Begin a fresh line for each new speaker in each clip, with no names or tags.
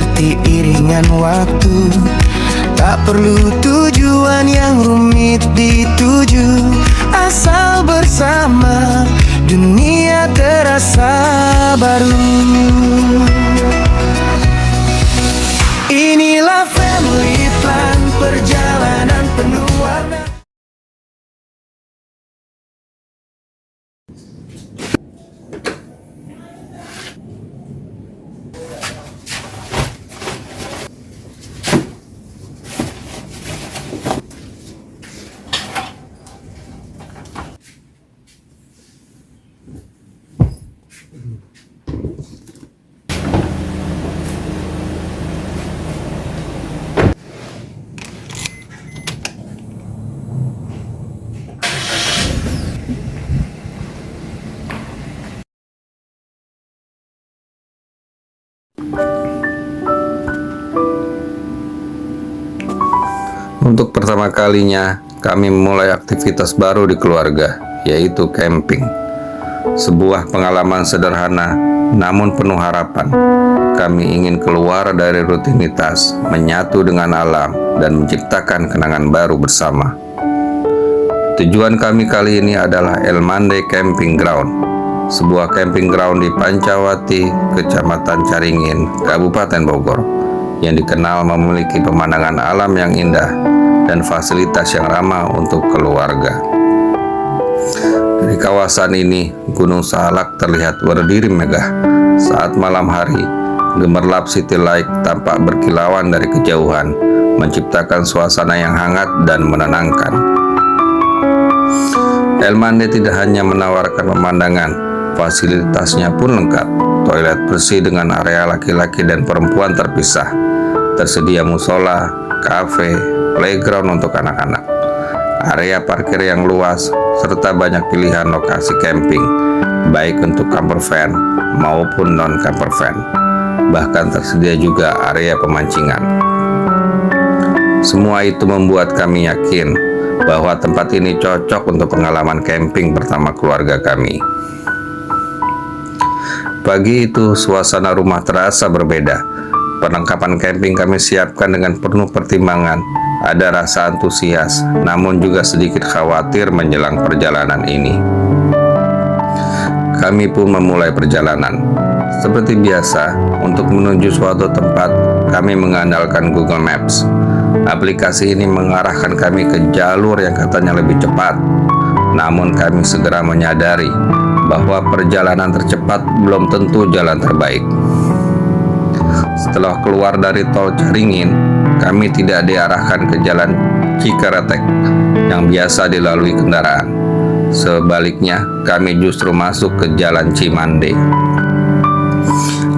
seperti iringan waktu. Tak perlu tujuan yang rumit dituju, asal bersama dunia terasa baru. Inilah family plan, perjalanan penuh warna.
Untuk pertama kalinya, kami memulai aktivitas baru di keluarga, yaitu camping. Sebuah pengalaman sederhana, namun penuh harapan. Kami ingin keluar dari rutinitas, menyatu dengan alam, dan menciptakan kenangan baru bersama. Tujuan kami kali ini adalah El Mande Camping Ground, sebuah camping ground di Pancawati, Kecamatan Caringin, Kabupaten Bogor, yang dikenal memiliki pemandangan alam yang indah dan fasilitas yang ramah untuk keluarga. Dari kawasan ini, Gunung Salak terlihat berdiri megah saat malam hari. Gemerlap city light tampak berkilauan dari kejauhan, menciptakan suasana yang hangat dan menenangkan. El Mande tidak hanya menawarkan pemandangan, fasilitasnya pun lengkap. Toilet bersih dengan area laki-laki dan perempuan terpisah. Tersedia musola, kafe, playground untuk anak-anak, area parkir yang luas, serta banyak pilihan lokasi camping, baik untuk camper van maupun non-camper van. Bahkan tersedia juga area pemancingan. Semua itu membuat kami yakin bahwa tempat ini cocok untuk pengalaman camping pertama keluarga kami. Pagi itu, suasana rumah terasa berbeda. Perlengkapan camping kami siapkan dengan penuh pertimbangan. Ada rasa antusias, namun juga sedikit khawatir menjelang perjalanan ini. Kami pun memulai perjalanan. Seperti biasa, untuk menuju suatu tempat, kami mengandalkan Google Maps. Aplikasi ini mengarahkan kami ke jalur yang katanya lebih cepat. Namun kami segera menyadari bahwa perjalanan tercepat belum tentu jalan terbaik. Setelah keluar dari tol Caringin, kami tidak diarahkan ke jalan Cikaretek yang biasa dilalui kendaraan. Sebaliknya, kami justru masuk ke jalan Cimande.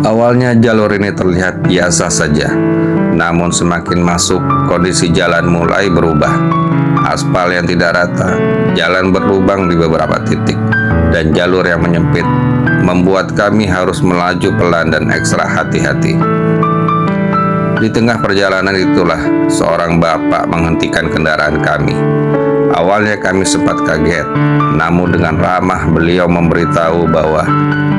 Awalnya jalur ini terlihat biasa saja, namun semakin masuk, kondisi jalan mulai berubah. Aspal yang tidak rata, jalan berlubang di beberapa titik, dan jalur yang menyempit membuat kami harus melaju pelan dan ekstra hati-hati. Di tengah perjalanan itulah seorang bapak menghentikan kendaraan kami. Awalnya kami sempat kaget, namun dengan ramah beliau memberitahu bahwa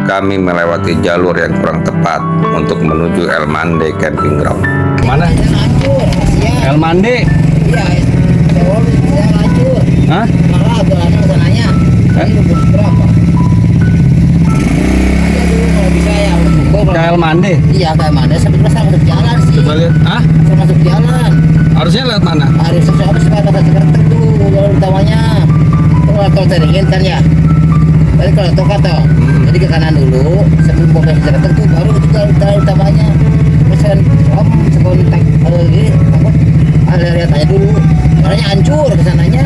kami melewati jalur yang kurang tepat untuk menuju El Mande Camping Ground.
Mana? El Mande?
Iya, saya lanjut.
Hah?
Malah jalannya ke sananya. Ini berapa? Aja dulu kalau bisa ya.
Ke El Mande?
Iya, ke El Mande. Sebetulnya saya masuk jalan sih.
Coba lihat. Hah?
Saya masuk jalan.
Harusnya lewat mana?
Harus sesuatu supaya ada Cikaretek tuh jalur utamanya. Kalau tol Caringin kan ya. Tadi kalau tol kata. Jadi ke kanan dulu. Sebelum mau ke Cikaretek tuh baru itu jalur utamanya. Terus saya sekontak gini. Lihat aja dulu. Jalannya hancur ke sananya.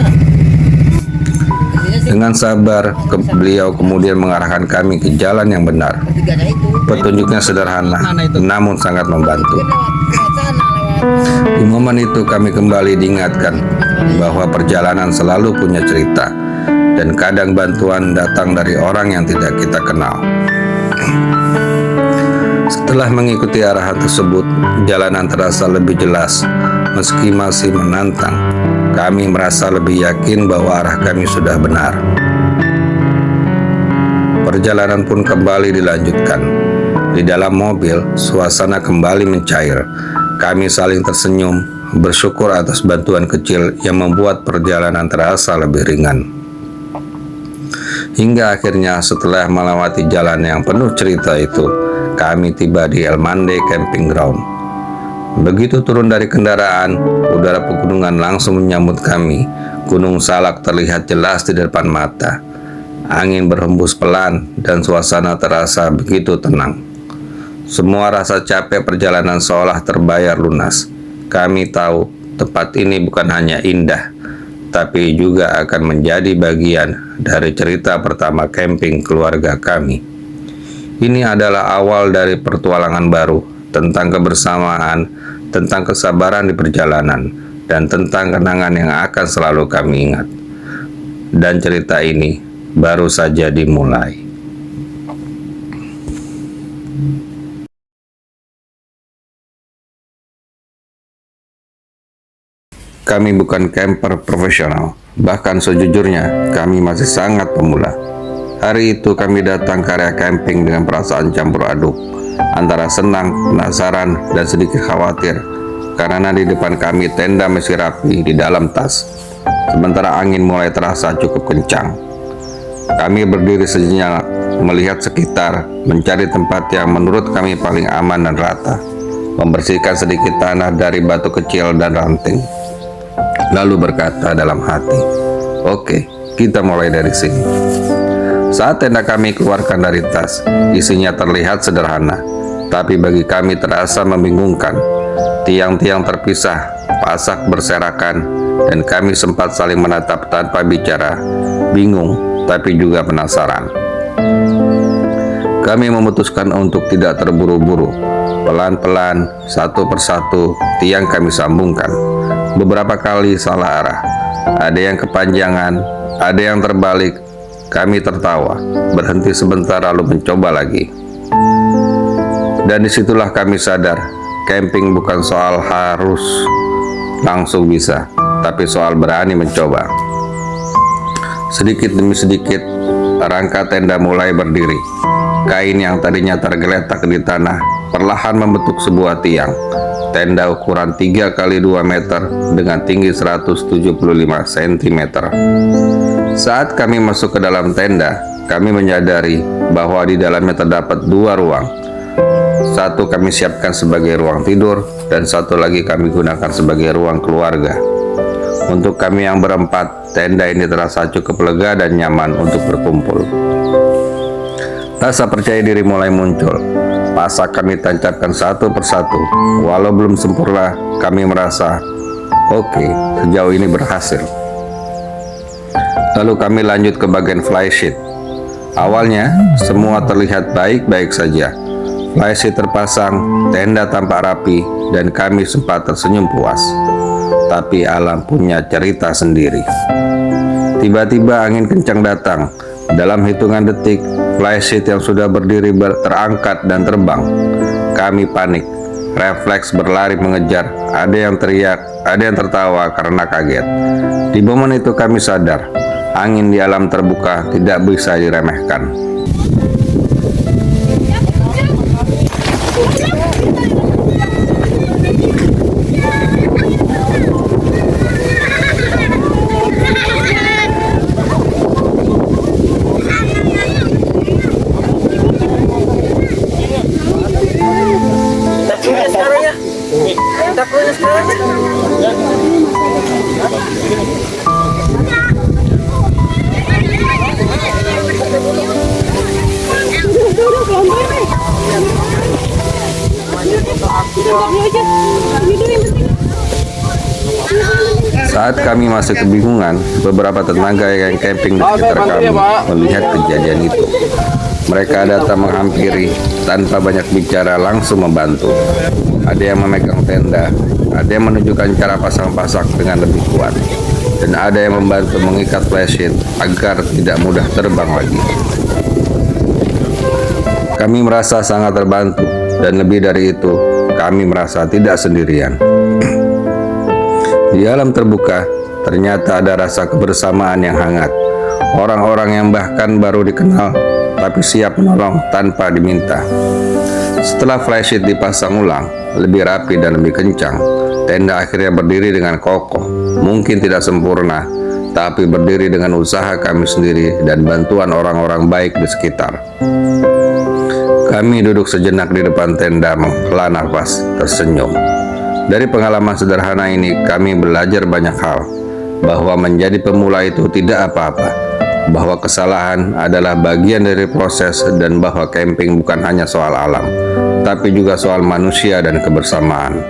Dengan sabar, beliau kemudian mengarahkan kami ke jalan yang benar.
Ketiganya itu.
Petunjuknya sederhana, namun sangat membantu.
Lewat sana, lewat.
Di momen itu kami kembali diingatkan bahwa perjalanan selalu punya cerita, dan kadang bantuan datang dari orang yang tidak kita kenal. Setelah mengikuti arahan tersebut, jalanan terasa lebih jelas. Meski masih menantang, kami merasa lebih yakin bahwa arah kami sudah benar. Perjalanan pun kembali dilanjutkan. Di Di dalam mobil, suasana kembali mencair. Kami saling tersenyum, bersyukur atas bantuan kecil yang membuat perjalanan terasa lebih ringan. Hingga akhirnya setelah melewati jalan yang penuh cerita itu, kami tiba di El Mande Camping Ground. Begitu turun dari kendaraan, udara pegunungan langsung menyambut kami. Gunung Salak terlihat jelas di depan mata. Angin berhembus pelan dan suasana terasa begitu tenang. Semua rasa capek perjalanan seolah terbayar lunas. Kami tahu tempat ini bukan hanya indah, tapi juga akan menjadi bagian dari cerita pertama camping keluarga kami. Ini adalah awal dari petualangan baru tentang kebersamaan, tentang kesabaran di perjalanan, dan tentang kenangan yang akan selalu kami ingat. Dan cerita ini baru saja dimulai. Kami bukan camper profesional, bahkan sejujurnya kami masih sangat pemula. Hari itu kami datang ke area camping dengan perasaan campur aduk, antara senang, penasaran, dan sedikit khawatir, karena di depan kami tenda masih rapi di dalam tas, sementara angin mulai terasa cukup kencang. Kami berdiri sejenak, melihat sekitar, mencari tempat yang menurut kami paling aman dan rata, membersihkan sedikit tanah dari batu kecil dan ranting. Lalu berkata dalam hati, "Oke, kita mulai dari sini." Saat tenda kami keluarkan dari tas, isinya terlihat sederhana, tapi bagi kami terasa membingungkan. Tiang-tiang terpisah, pasak berserakan, dan kami sempat saling menatap tanpa bicara, bingung tapi juga penasaran. Kami memutuskan untuk tidak terburu-buru. Pelan-pelan, satu persatu, tiang kami sambungkan. Beberapa kali salah arah, ada yang kepanjangan, ada yang terbalik. Kami tertawa, berhenti sebentar lalu mencoba lagi. Dan disitulah kami sadar, camping bukan soal harus langsung bisa, tapi soal berani mencoba. Sedikit demi sedikit, rangka tenda mulai berdiri. Kain yang tadinya tergeletak di tanah perlahan membentuk sebuah tiang. Tenda ukuran 3 kali 2 meter dengan tinggi 175 cm. Saat kami masuk ke dalam tenda, kami menyadari bahwa di dalamnya terdapat 2 ruang. Satu kami siapkan sebagai ruang tidur, dan satu lagi kami gunakan sebagai ruang keluarga. Untuk kami yang berempat, tenda ini terasa cukup lega dan nyaman untuk berkumpul. Rasa percaya diri mulai muncul. Pasak kami tancapkan satu persatu. Walau belum sempurna, kami merasa, oke, sejauh ini berhasil. Lalu kami lanjut ke bagian flysheet. Awalnya, semua terlihat baik-baik saja. Flysheet terpasang, tenda tampak rapi, dan kami sempat tersenyum puas. Tapi alam punya cerita sendiri. Tiba-tiba angin kencang datang. Dalam hitungan detik, flysheet yang sudah berdiri terangkat dan terbang. Kami panik, refleks berlari mengejar. Ada yang teriak, ada yang tertawa karena kaget. Di momen itu kami sadar, angin di alam terbuka tidak bisa diremehkan. Saat kami masih kebingungan, beberapa tetangga yang camping di sekitar kami melihat kejadian itu. Mereka datang menghampiri tanpa banyak bicara, langsung membantu. Ada yang memegang tenda, ada yang menunjukkan cara pasang pasak dengan lebih kuat, dan ada yang membantu mengikat flysheet agar tidak mudah terbang lagi. Kami merasa sangat terbantu, dan lebih dari itu, kami merasa tidak sendirian. Di alam terbuka, ternyata ada rasa kebersamaan yang hangat. Orang-orang yang bahkan baru dikenal, tapi siap menolong tanpa diminta. Setelah flysheet dipasang ulang, lebih rapi dan lebih kencang, tenda akhirnya berdiri dengan kokoh. Mungkin tidak sempurna, tapi berdiri dengan usaha kami sendiri dan bantuan orang-orang baik di sekitar. Kami duduk sejenak di depan tenda, menghela nafas, tersenyum. Dari pengalaman sederhana ini, kami belajar banyak hal, bahwa menjadi pemula itu tidak apa-apa, bahwa kesalahan adalah bagian dari proses, dan bahwa camping bukan hanya soal alam, tapi juga soal manusia dan kebersamaan.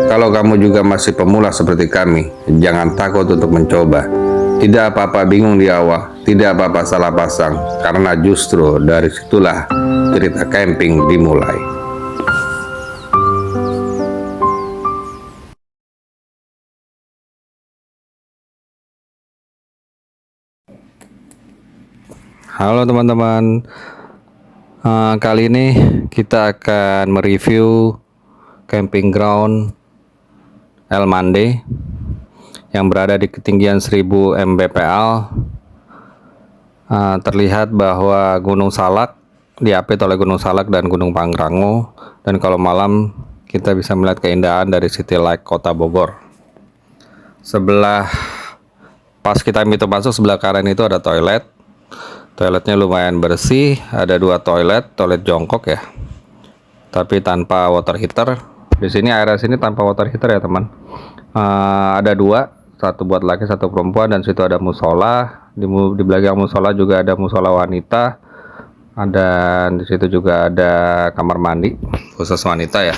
Kalau kamu juga masih pemula seperti kami, jangan takut untuk mencoba. Tidak apa-apa bingung di awal, tidak apa-apa salah pasang, karena justru dari situlah cerita camping dimulai. Halo teman-teman, kali ini kita akan mereview camping ground El Mande yang berada di ketinggian 1000 mdpl. Terlihat bahwa Gunung Salak diapit oleh Gunung Salak dan Gunung Pangrango, dan kalau malam kita bisa melihat keindahan dari City Lake Kota Bogor. Sebelah pas kita pintu masuk sebelah kanan itu ada toilet. Toiletnya lumayan bersih, ada 2 toilet jongkok ya, tapi tanpa water heater. Di sini area sini tanpa water heater ya teman. Ada 2, satu buat laki, satu perempuan, dan situ ada musola. Di belakang musola juga ada musola wanita, dan di situ juga ada kamar mandi khusus wanita ya.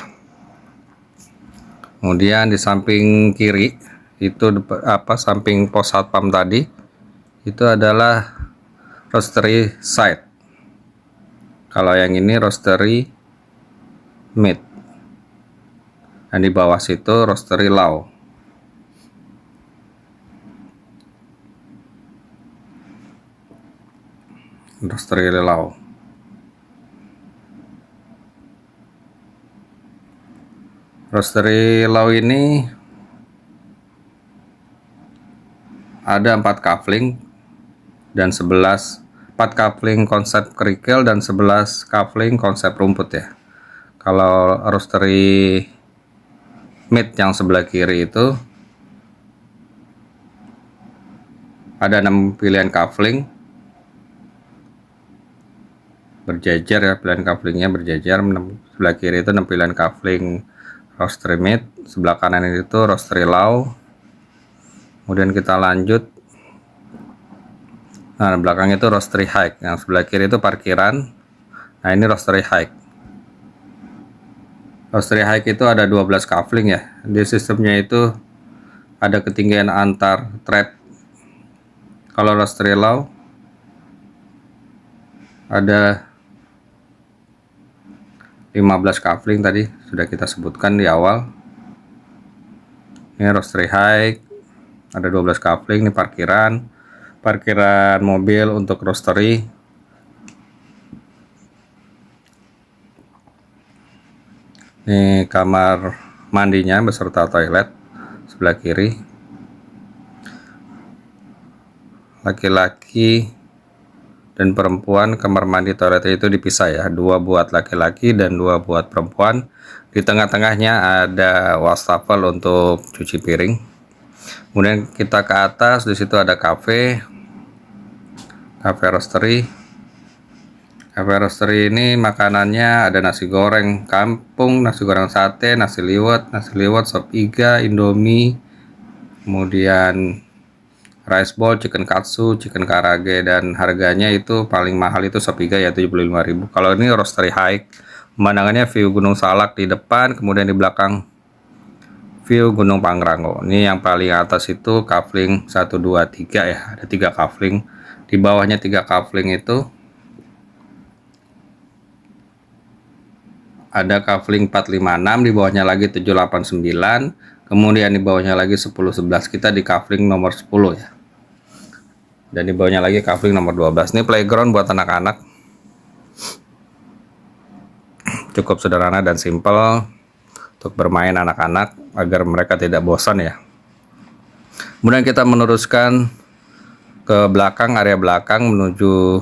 Kemudian di samping kiri itu samping pos satpam tadi itu adalah roastery side. Kalau yang ini roastery meat, dan di bawah situ roastery lau. Roastery lau. Roastery lau ini ada 4 kafling dan 4 kafling konsep kerikil dan 11 kafling konsep rumput ya. Kalau roastery meat yang sebelah kiri itu ada 6 pilihan kafling berjejer ya, pilihan kaflingnya berjejer. Sebelah kiri itu 6 pilihan kafling roastery meat, sebelah kanan itu roastery lau. Kemudian kita lanjut. Nah, belakang itu roastery hike, yang sebelah kiri itu parkiran. Nah, ini roastery hike. Roastery hike itu ada 12 kafling ya. Di sistemnya itu ada ketinggian antar trap. Kalau roastery lau ada 15 kafling tadi sudah kita sebutkan di awal. Ini roastery hike ada 12 kafling. Ini parkiran mobil untuk roastery. Ini kamar mandinya beserta toilet sebelah kiri. Laki-laki dan perempuan, kamar mandi toiletnya itu dipisah ya, 2 buat laki-laki dan 2 buat perempuan. Di tengah-tengahnya ada wastafel untuk cuci piring. Kemudian kita ke atas, di situ ada cafe roastery. Cafe roastery ini makanannya ada nasi goreng kampung, nasi goreng sate, nasi liwet, sop iga, indomie, kemudian rice bowl, chicken katsu, chicken karage, dan harganya itu paling mahal itu sop iga ya 75.000. Kalau ini roastery hike, pemandangannya view Gunung Salak di depan, kemudian di belakang view Gunung Pangrango. Ini yang paling atas itu kafling 1, 2, 3 ya, ada 3 kafling. Di bawahnya 3 kafling itu ada kafling 4, 5, 6, di bawahnya lagi 7, 8, 9, kemudian di bawahnya lagi 10, 11. Kita di kafling nomor 10 ya, dan di bawahnya lagi kafling nomor 12. Ini playground buat anak-anak, cukup sederhana dan simple untuk bermain anak-anak agar mereka tidak bosan ya. Kemudian kita meneruskan ke belakang, area belakang menuju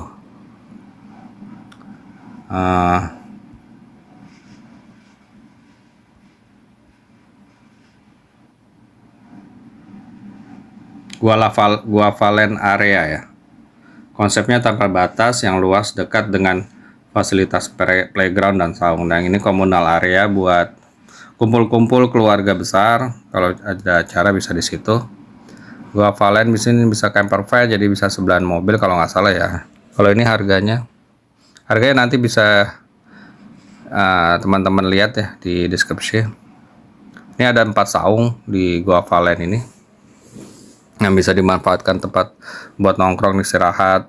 Gua Valen area ya. Konsepnya tanpa batas, yang luas, dekat dengan fasilitas playground dan saung. Dan ini komunal area buat kumpul-kumpul keluarga besar. Kalau ada acara bisa di situ. Gua Valen di sini bisa camper van, jadi bisa 9 mobil kalau nggak salah ya. Kalau ini harganya nanti bisa teman-teman lihat ya di deskripsi. Ini ada 4 saung di Gua Valen ini yang bisa dimanfaatkan tempat buat nongkrong, istirahat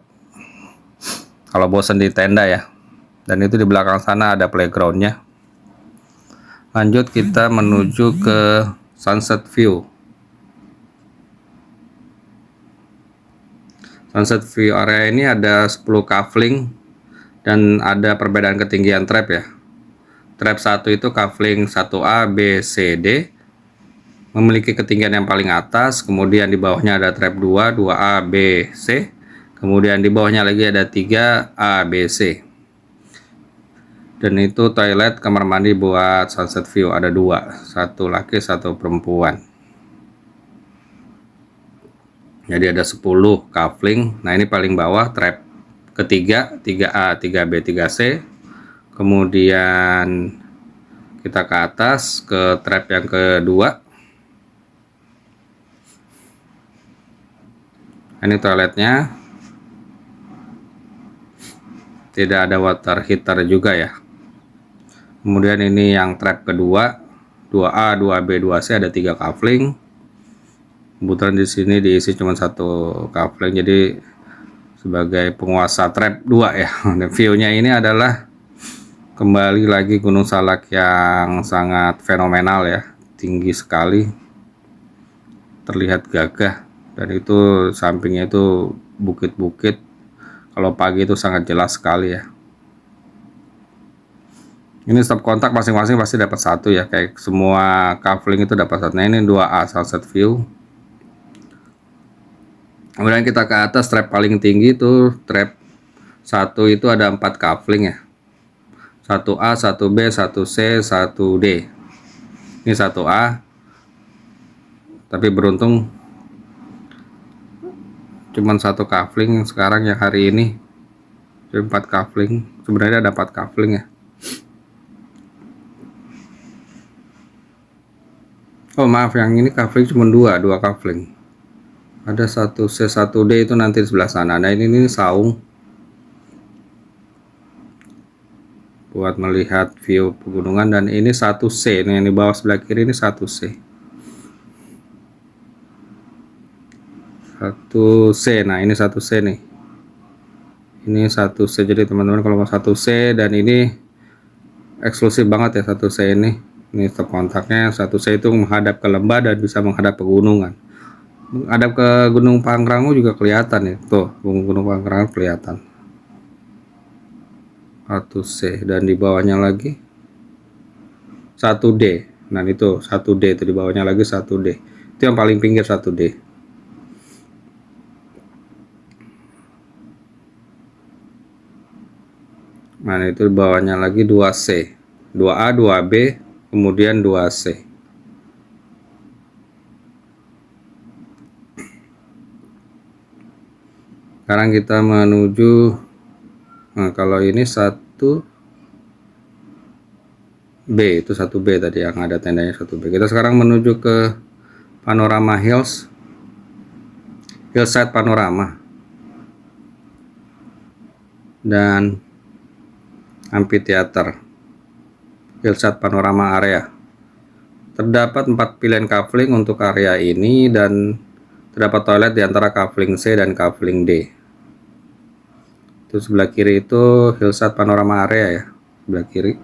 kalau bosan di tenda ya. Dan itu di belakang sana ada playgroundnya. Lanjut kita menuju ke Sunset View. Sunset View area ini ada 10 kafling dan ada perbedaan ketinggian trap ya. Trap 1 itu kafling 1A, B, C, D, memiliki ketinggian yang paling atas. Kemudian di bawahnya ada trap 2, 2A, B, C. Kemudian di bawahnya lagi ada 3A, B, C. Dan itu toilet kamar mandi buat Sunset View ada 2, satu laki, satu perempuan. Jadi ada 10 kafling. Nah ini paling bawah trap ketiga, 3A, 3B, 3C. Kemudian kita ke atas ke trap yang kedua. Ini toiletnya, tidak ada water heater juga ya. Kemudian ini yang trap kedua, 2A, 2B, 2C, ada 3 kafling. Kebetulan di sini diisi cuma 1 kafling, jadi sebagai penguasa trap 2 ya. Dan view-nya ini adalah kembali lagi Gunung Salak yang sangat fenomenal ya, tinggi sekali, terlihat gagah. Dan itu sampingnya itu bukit-bukit. Kalau pagi itu sangat jelas sekali ya. Ini stop kontak masing-masing pasti dapat 1 ya, kayak semua kafling itu dapat 1. Nah ini 2A Sunset View. Kemudian kita ke atas, trap paling tinggi itu trap 1 itu ada 4 kafling ya. 1A, 1B, 1C, 1D. Ini 1A. Tapi beruntung cuman 1 kafling sekarang yang hari ini. Jadi 4 kafling. Sebenarnya ada 4 kafling ya. Oh maaf, yang ini kafling cuma 2 kafling. Ada 1C, 1D itu nanti di sebelah sana. Nah ini saung buat melihat view pegunungan. Dan ini 1C, ini yang di bawah sebelah kiri ini 1C. 1C, nah ini 1C nih. Ini 1C, jadi teman-teman kalau mau 1C, dan ini eksklusif banget ya 1C ini. Ini stop kontaknya. 1C itu menghadap ke lembah dan bisa menghadap pegunungan. Menghadap ke Gunung Pangrango juga kelihatan ya. Tuh, Gunung Pangrango kelihatan. 1C, dan di bawahnya lagi 1D. Nah itu 1D, itu di bawahnya lagi 1D. Itu yang paling pinggir 1D. Nah itu di bawahnya lagi 2C, 2A, 2B, kemudian 2C. Sekarang kita menuju, nah kalau ini 1B, itu 1B tadi yang ada tendanya 1B. Kita sekarang menuju ke Panorama Hills, Hillside Panorama, dan Amphitheater Hillside Panorama area. Terdapat 4 pilihan kafling untuk area ini dan terdapat toilet di antara kafling C dan kafling D. Itu sebelah kiri itu Hillside Panorama area ya, sebelah kiri.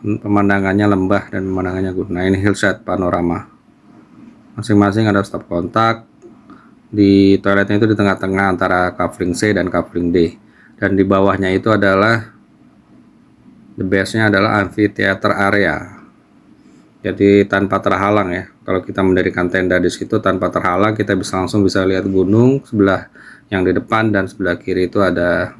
Pemandangannya lembah dan pemandangannya gunung. Nah ini Hillside Panorama. Masing-masing ada stop kontak. Di toiletnya itu di tengah-tengah antara kafling C dan kafling D. Dan di bawahnya itu adalah the base-nya adalah amphitheater area. Jadi tanpa terhalang ya. Kalau kita mendirikan tenda di situ tanpa terhalang, kita bisa langsung lihat gunung sebelah yang di depan, dan sebelah kiri itu ada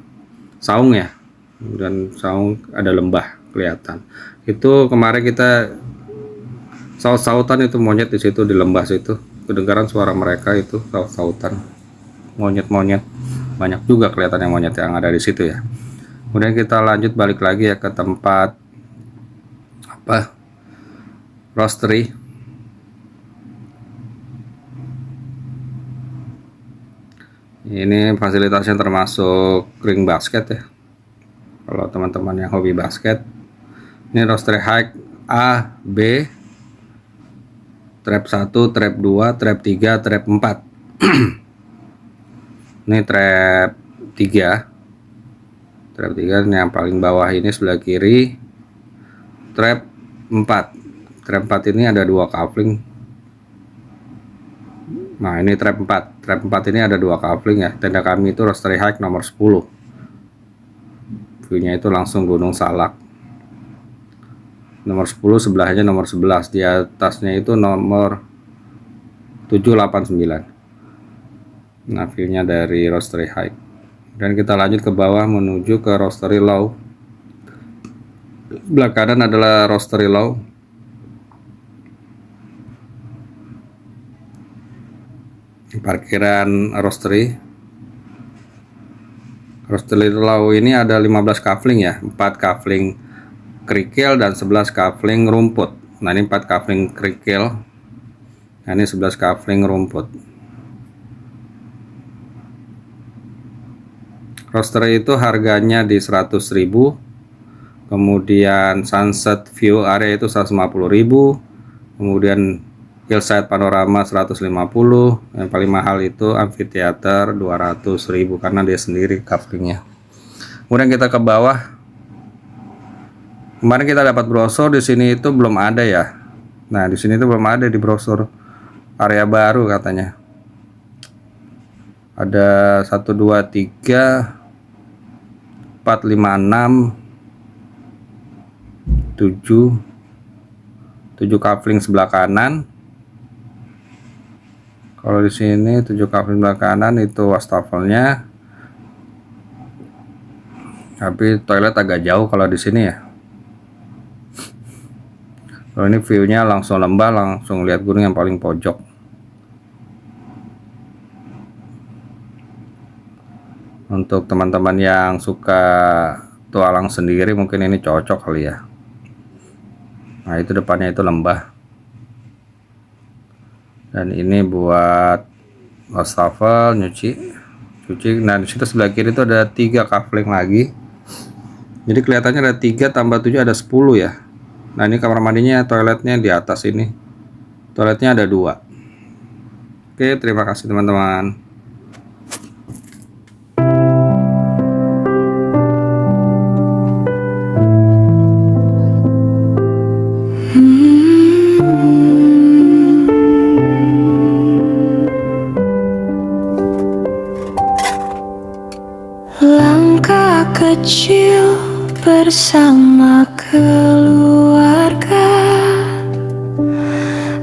saung ya. Dan saung ada lembah kelihatan. Itu kemarin kita saut-sautan itu monyet di situ di lembah situ. kedengaran suara mereka itu saut-sautan monyet-monyet, banyak juga kelihatannya monyet yang ada di situ ya. Kemudian kita lanjut balik lagi ya ke tempat roastery. Ini fasilitasnya termasuk ring basket ya, kalau teman-teman yang hobi basket. Ini roastery high A, B, trap 1, trap 2, trap 3, trap 4. Ini trap 3. Trap 3 ini yang paling bawah ini sebelah kiri. Trap 4. Trap 4 ini ada 2 coupling. Nah, ini trap 4. Trap 4 ini ada 2 coupling ya. Tenda kami itu roastery high nomor 10. View-nya itu langsung Gunung Salak. Nomor 10 sebelahnya nomor 11, di atasnya itu nomor 789. Nah, view-nya dari roastery high. Dan kita lanjut ke bawah menuju ke roastery low. Sebelah kanan adalah roastery low. Parkiran roastery. Roastery low ini ada 15 kafling ya, 4 kafling kerikil dan 11 kafling rumput. Nah, ini 4 kafling kerikil. Nah, ini 11 kafling rumput. Roastery itu harganya di 100.000. Kemudian sunset view area itu 150.000. Kemudian hillside panorama 150. Yang paling mahal itu amphitheater 200.000 karena dia sendiri coveringnya. Kemudian kita ke bawah. Kemarin kita dapat brosur, di sini itu belum ada ya. Nah, di sini itu belum ada di brosur area baru katanya. Ada 1 2 3 4 5 6 7 kafling sebelah kanan. Kalau di sini 7 kafling sebelah kanan itu wastafelnya. Tapi toilet agak jauh kalau di sini ya. Kalau ini view-nya langsung lembah, langsung lihat gunung yang paling pojok. Untuk teman-teman yang suka tualang sendiri mungkin ini cocok kali ya. Nah, itu depannya itu lembah. Dan ini buat wastafel cuci. Nah, di situ sebelah kiri itu ada 3 kafling lagi. Jadi kelihatannya ada 3 tambah 7 ada 10 ya. Nah, ini kamar mandinya, toiletnya di atas ini. Toiletnya ada 2. Oke, terima kasih teman-teman.
Langkah kecil bersama keluarga,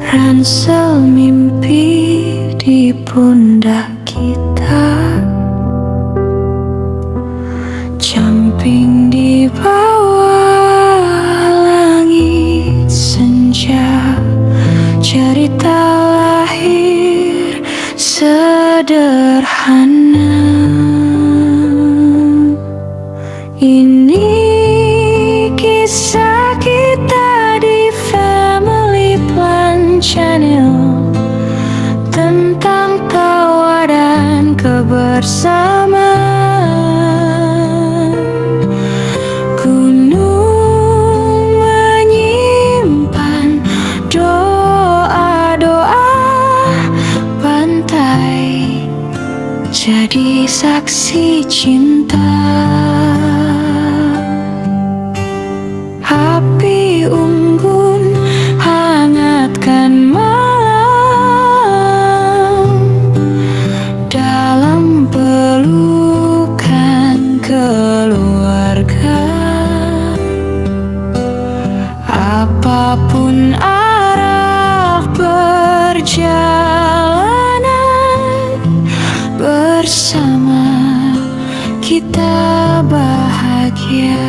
ransel mimpi di pundak kita, camping di bawah langit senja, cerita lahir sederhana. Ini kisah kita di Family Plan Channel, tentang tawa dan kebersamaan. Gunung menyimpan doa-doa, pantai jadi saksi cinta. Api unggun hangatkan malam, dalam pelukan keluarga. Apapun arah perjalanan, bersama kita bahagia.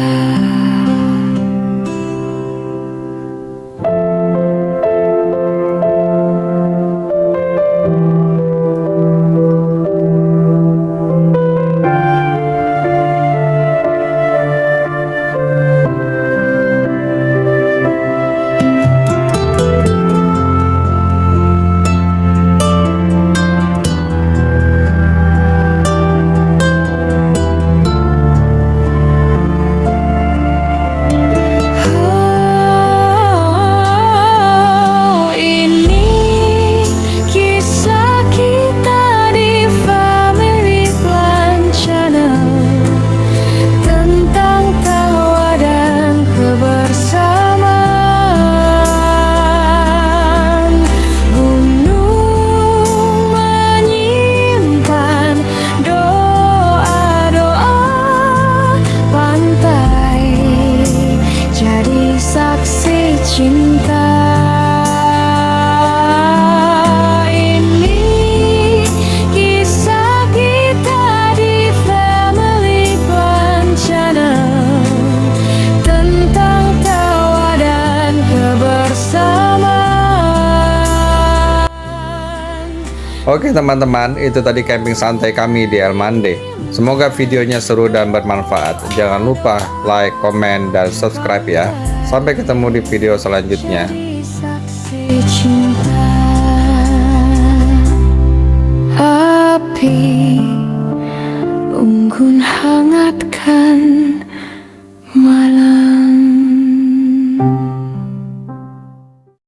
Oke teman-teman, itu tadi camping santai kami di El Mande. Semoga videonya seru dan bermanfaat. Jangan lupa like, komen, dan subscribe ya. Sampai ketemu di video selanjutnya.
Saksi cinta